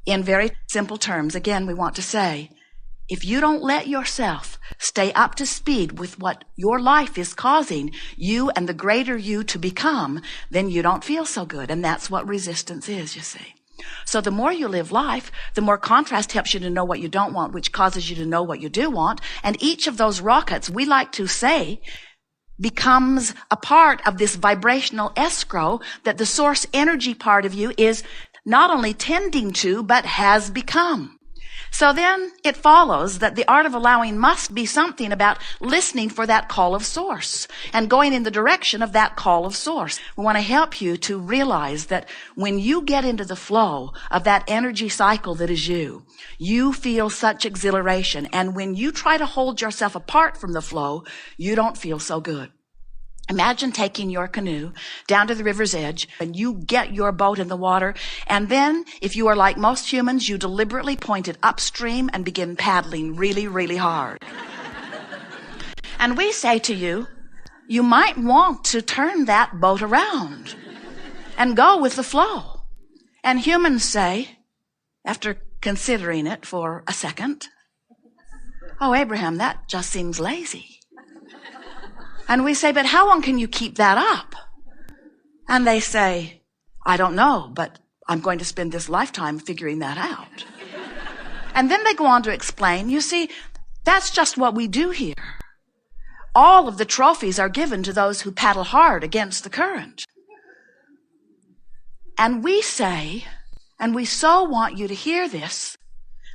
In very simple terms, again, we want to say, if you don't let yourself stay up to speed with what your life is causing you and the greater you to become, then you don't feel so good. And that's what resistance is, you see. So the more you live life, the more contrast helps you to know what you don't want, which causes you to know what you do want. And each of those rockets, we like to say, becomes a part of this vibrational escrow that the source energy part of you is not only tending to, but has become. So then it follows that the art of allowing must be something about listening for that call of source and going in the direction of that call of source. We want to help you to realize that when you get into the flow of that energy cycle that is you, you feel such exhilaration. And when you try to hold yourself apart from the flow, you don't feel so good. Imagine taking your canoe down to the river's edge and you get your boat in the water. And then, if you are like most humans, you deliberately point it upstream and begin paddling really, really hard. And we say to you, you might want to turn that boat around and go with the flow. And humans say, after considering it for a second, oh, Abraham, that just seems lazy. And we say, but how long can you keep that up? And they say, I don't know, but I'm going to spend this lifetime figuring that out. And then they go on to explain, you see, that's just what we do here. All of the trophies are given to those who paddle hard against the current. And we say, and we so want you to hear this,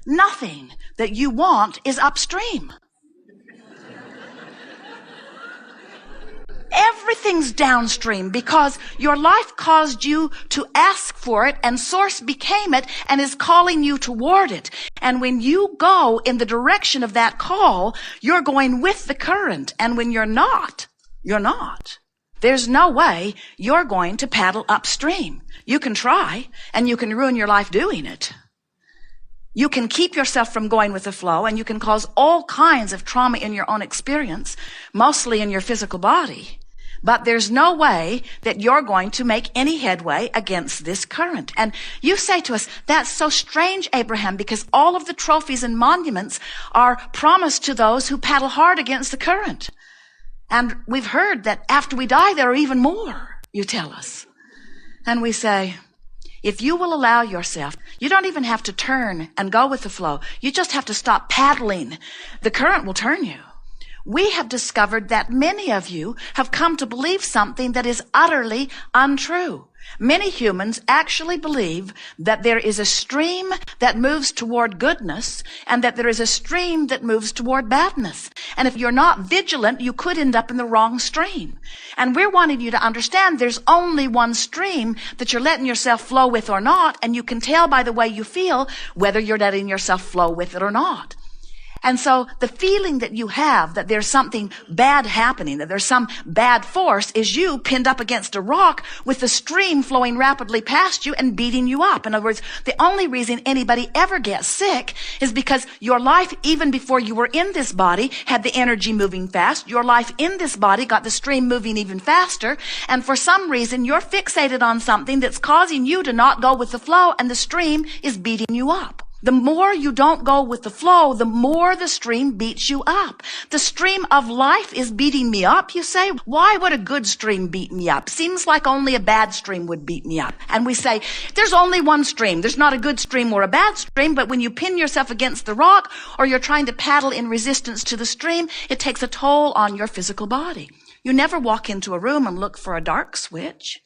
nothing that you want is upstream. Everything's downstream because your life caused you to ask for it and source became it and is calling you toward it. And when you go in the direction of that call, you're going with the current. And when you're not, you're not. There's no way you're going to paddle upstream. You can try and you can ruin your life doing it. You can keep yourself from going with the flow and you can cause all kinds of trauma in your own experience, mostly in your physical body. But there's no way that you're going to make any headway against this current. And you say to us, that's so strange, Abraham, because all of the trophies and monuments are promised to those who paddle hard against the current. And we've heard that after we die, there are even more, you tell us. And we say, if you will allow yourself, you don't even have to turn and go with the flow. You just have to stop paddling. The current will turn you. We have discovered that many of you have come to believe something that is utterly untrue. Many humans actually believe that there is a stream that moves toward goodness and that there is a stream that moves toward badness. And if you're not vigilant, you could end up in the wrong stream. And we're wanting you to understand there's only one stream that you're letting yourself flow with or not, and you can tell by the way you feel whether you're letting yourself flow with it or not. And so the feeling that you have that there's something bad happening, that there's some bad force, is you pinned up against a rock with the stream flowing rapidly past you and beating you up. In other words, the only reason anybody ever gets sick is because your life, even before you were in this body, had the energy moving fast. Your life in this body got the stream moving even faster. And for some reason, you're fixated on something that's causing you to not go with the flow, and the stream is beating you up. The more you don't go with the flow, the more the stream beats you up. The stream of life is beating me up, you say. Why would a good stream beat me up? Seems like only a bad stream would beat me up. And we say, there's only one stream. There's not a good stream or a bad stream, but when you pin yourself against the rock or you're trying to paddle in resistance to the stream, it takes a toll on your physical body. You never walk into a room and look for a dark switch.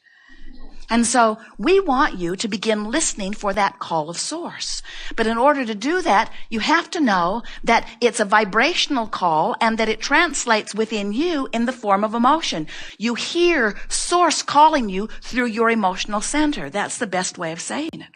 And so we want you to begin listening for that call of source. But in order to do that, you have to know that it's a vibrational call and that it translates within you in the form of emotion. You hear source calling you through your emotional center. That's the best way of saying it.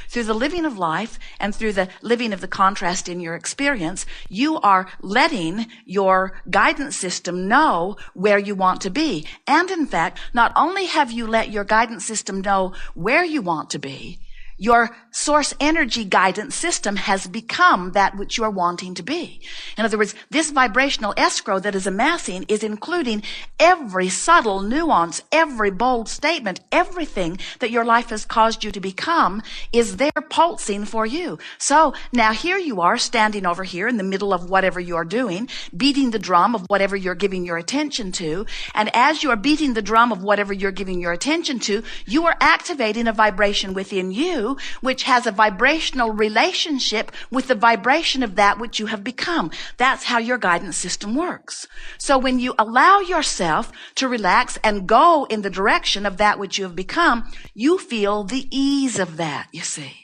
Through the living of life and through the living of the contrast in your experience, you are letting your guidance system know where you want to be. And in fact, not only have you let your guidance system know where you want to be, your source energy guidance system has become that which you are wanting to be. In other words, this vibrational escrow that is amassing is including every subtle nuance, every bold statement, everything that your life has caused you to become is there pulsing for you. So now here you are standing over here in the middle of whatever you're doing, beating the drum of whatever you're giving your attention to. And as you are beating the drum of whatever you're giving your attention to, you are activating a vibration within you which has a vibrational relationship with the vibration of that which you have become. That's how your guidance system works. So when you allow yourself to relax and go in the direction of that which you have become, you feel the ease of that, you see.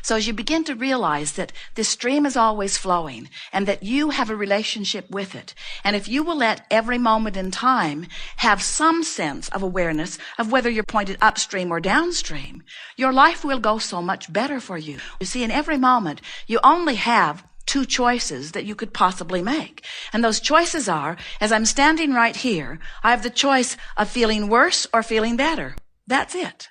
So as you begin to realize that this stream is always flowing and that you have a relationship with it, and if you will let every moment in time have some sense of awareness of whether you're pointed upstream or downstream, your life will go so much better for you. You see, in every moment, you only have two choices that you could possibly make. And those choices are, as I'm standing right here, I have the choice of feeling worse or feeling better. That's it.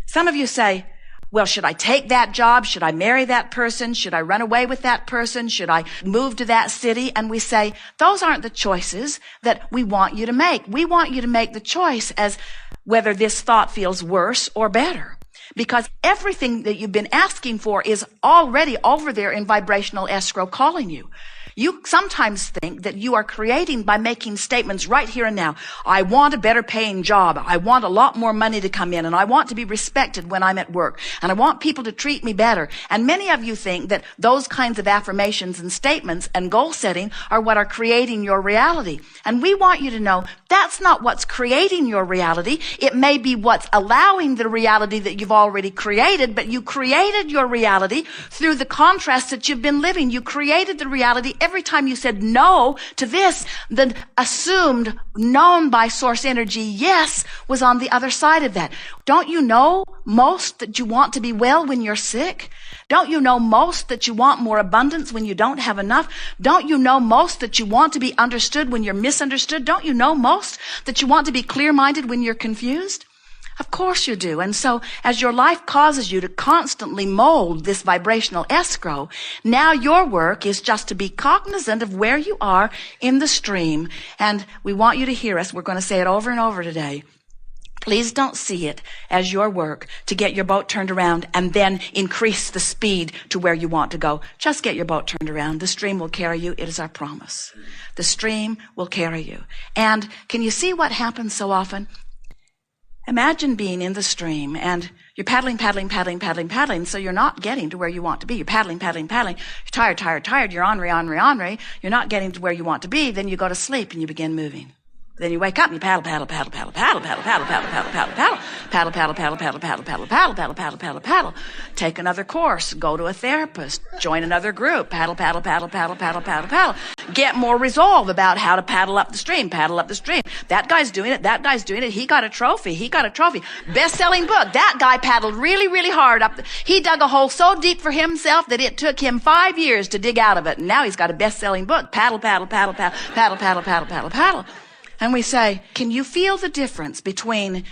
Some of you say, well, should I take that job? Should I marry that person? Should I run away with that person? Should I move to that city? And we say, those aren't the choices that we want you to make. We want you to make the choice as whether this thought feels worse or better. Because everything that you've been asking for is already over there in vibrational escrow calling you. You sometimes think that you are creating by making statements right here and now. I want a better paying job. I want a lot more money to come in, and I want to be respected when I'm at work, and I want people to treat me better. And many of you think that those kinds of affirmations and statements and goal setting are what are creating your reality. And we want you to know that's not what's creating your reality. It may be what's allowing the reality that you've already created, but you created your reality through the contrast that you've been living. You created the reality every time you said no to this. The assumed, known by source energy yes was on the other side of that. Don't you know most that you want to be well when you're sick? Don't you know most that you want more abundance when you don't have enough? Don't you know most that you want to be understood when you're misunderstood? Don't you know most that you want to be clear-minded when you're confused? Of course you do. And so as your life causes you to constantly mold this vibrational escrow, now your work is just to be cognizant of where you are in the stream. And we want you to hear us. We're going to say it over and over today. Please don't see it as your work to get your boat turned around and then increase the speed to where you want to go. Just get your boat turned around. The stream will carry you. It is our promise. The stream will carry you. And can you see what happens so often? Imagine being in the stream and you're paddling, so you're not getting to where you want to be. You're paddling. You're tired. You're ornery. You're not getting to where you want to be. Then you go to sleep and you begin moving. Then you wake up and you paddle. Take another course, go to a therapist, join another group, paddle. Get more resolve about how to paddle up the stream. That guy's doing it. He got a trophy. Best-selling book. That guy paddled really hard up. He dug a hole so deep for himself that it took him 5 years to dig out of it. And now he's got a best-selling book. Paddle. And we say, can you feel the difference between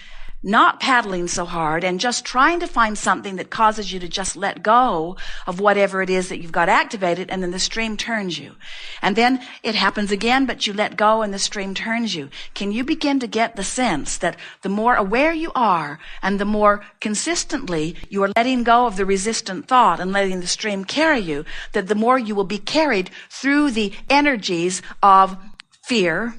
not paddling so hard and just trying to find something that causes you to just let go of whatever it is that you've got activated, and then the stream turns you. And then it happens again, but you let go and the stream turns you. Can you begin to get the sense that the more aware you are and the more consistently you are letting go of the resistant thought and letting the stream carry you, that the more you will be carried through the energies of fear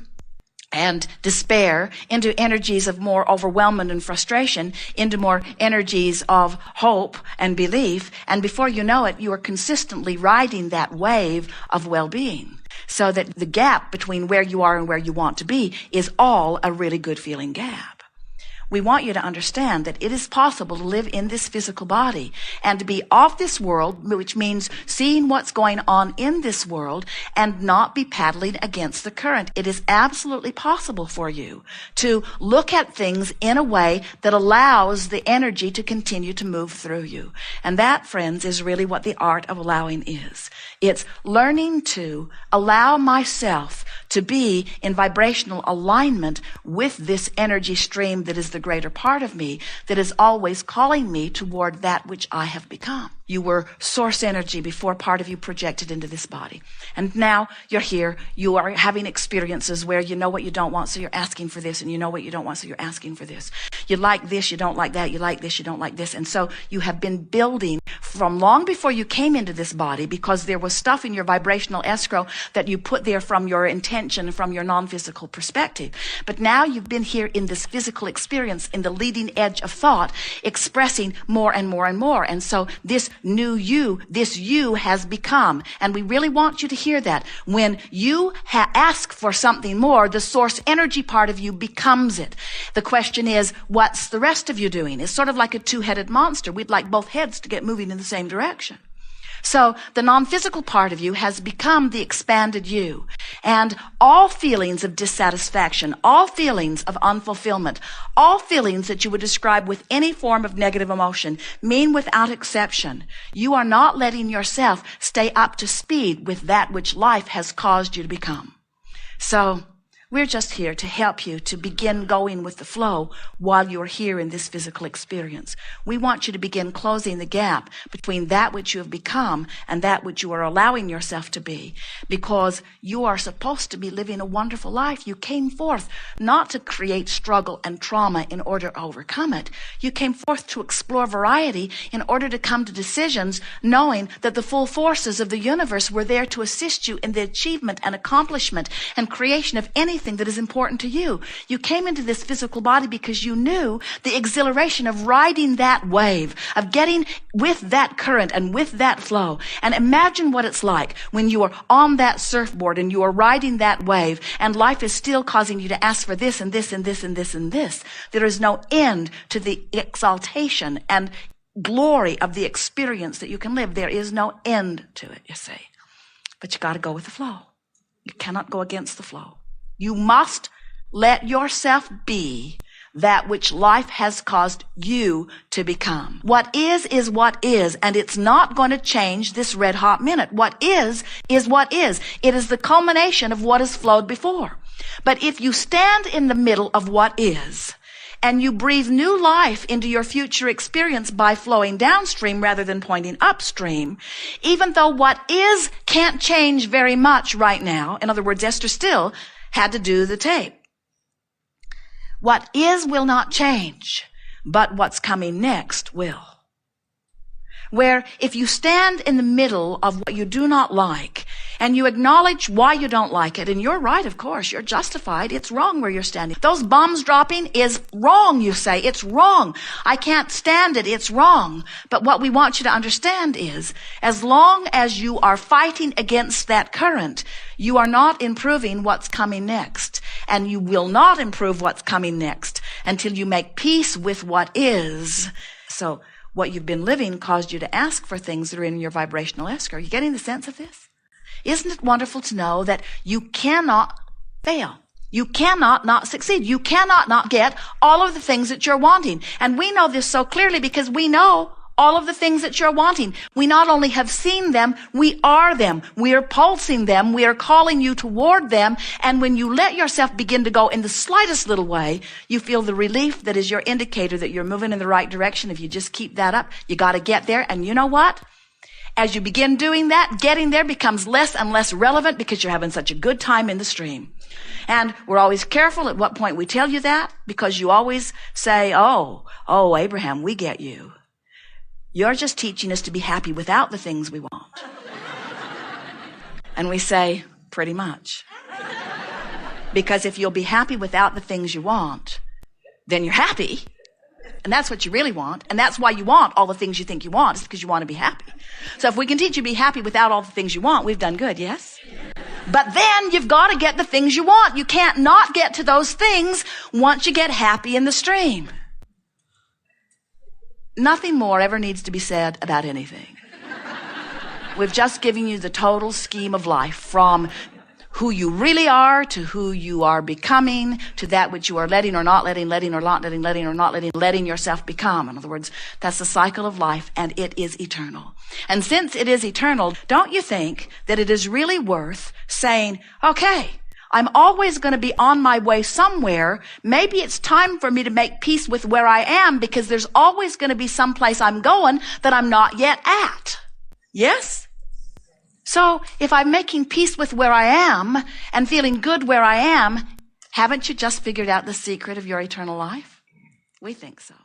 and despair into energies of more overwhelmment and frustration, into more energies of hope and belief. And before you know it, you are consistently riding that wave of well-being, so that the gap between where you are and where you want to be is all a really good feeling gap. We want you to understand that it is possible to live in this physical body and to be of this world, which means seeing what's going on in this world and not be paddling against the current. It is absolutely possible for you to look at things in a way that allows the energy to continue to move through you. And that, friends, is really what the art of allowing is. It's learning to allow myself to be in vibrational alignment with this energy stream that is the greater part of me, that is always calling me toward that which I have become. You were source energy before part of you projected into this body. And now you're here. You are having experiences where you know what you don't want, so you're asking for this, and you know what you don't want, so you're asking for this. You like this, you don't like that, you like this, you don't like this. And so you have been building from long before you came into this body, because there was stuff in your vibrational escrow that you put there from your intention, from your non-physical perspective. But now you've been here in this physical experience, in the leading edge of thought, expressing more and more and more. And so this new you, this you has become. And we really want you to hear that. When you ask for something more, the source energy part of you becomes it. The question is, what's the rest of you doing? It's sort of like a two-headed monster. We'd like both heads to get moving in the same direction. So the non-physical part of you has become the expanded you. And all feelings of dissatisfaction, all feelings of unfulfillment, all feelings that you would describe with any form of negative emotion mean without exception, you are not letting yourself stay up to speed with that which life has caused you to become. So we're just here to help you to begin going with the flow while you're here in this physical experience. We want you to begin closing the gap between that which you have become and that which you are allowing yourself to be, because you are supposed to be living a wonderful life. You came forth not to create struggle and trauma in order to overcome it. You came forth to explore variety in order to come to decisions, knowing that the full forces of the universe were there to assist you in the achievement and accomplishment and creation of anything that is important to you. You came into this physical body because you knew the exhilaration of riding that wave, of getting with that current and with that flow. And imagine what it's like when you are on that surfboard and you are riding that wave, and life is still causing you to ask for this and this and this and this and this. There is no end to the exaltation and glory of the experience that you can live. There is no end to it, you see. But you got to go with the flow. You cannot go against the flow. You must let yourself be that which life has caused you to become. What is what is, and it's not going to change this red hot minute. What is what is. It is the culmination of what has flowed before. But if you stand in the middle of what is, and you breathe new life into your future experience by flowing downstream rather than pointing upstream, even though what is can't change very much right now, in other words, Esther still had to do the tape. What is will not change, but what's coming next will. Where if you stand in the middle of what you do not like, and you acknowledge why you don't like it, and you're right, of course, you're justified, it's wrong where you're standing. Those bombs dropping is wrong, you say, it's wrong. I can't stand it, it's wrong. But what we want you to understand is, as long as you are fighting against that current, you are not improving what's coming next. And you will not improve what's coming next until you make peace with what is. So what you've been living caused you to ask for things that are in your vibrational escrow. Are you getting the sense of this? Isn't it wonderful to know that you cannot fail? You cannot not succeed. You cannot not get all of the things that you're wanting. And we know this so clearly because we know all of the things that you're wanting. We not only have seen them, we are them. We are pulsing them. We are calling you toward them. And when you let yourself begin to go in the slightest little way, you feel the relief that is your indicator that you're moving in the right direction. If you just keep that up, you got to get there. And you know what? As you begin doing that, getting there becomes less and less relevant because you're having such a good time in the stream. And we're always careful at what point we tell you that, because you always say, oh, Abraham, we get you. You're just teaching us to be happy without the things we want. And we say, pretty much. Because if you'll be happy without the things you want, then you're happy. And that's what you really want. And that's why you want all the things you think you want. It's because you want to be happy. So if we can teach you to be happy without all the things you want, we've done good, yes? But then you've got to get the things you want. You can't not get to those things once you get happy in the stream. Nothing more ever needs to be said about anything. We've just given you the total scheme of life, from who you really are to who you are becoming, to that which you are letting or not letting, letting or not letting, letting or not letting, letting yourself become. In other words, that's the cycle of life, and it is eternal. And since it is eternal, don't you think that it is really worth saying, okay, I'm always going to be on my way somewhere. Maybe it's time for me to make peace with where I am, because there's always going to be some place I'm going that I'm not yet at. Yes? So if I'm making peace with where I am and feeling good where I am, haven't you just figured out the secret of your eternal life? We think so.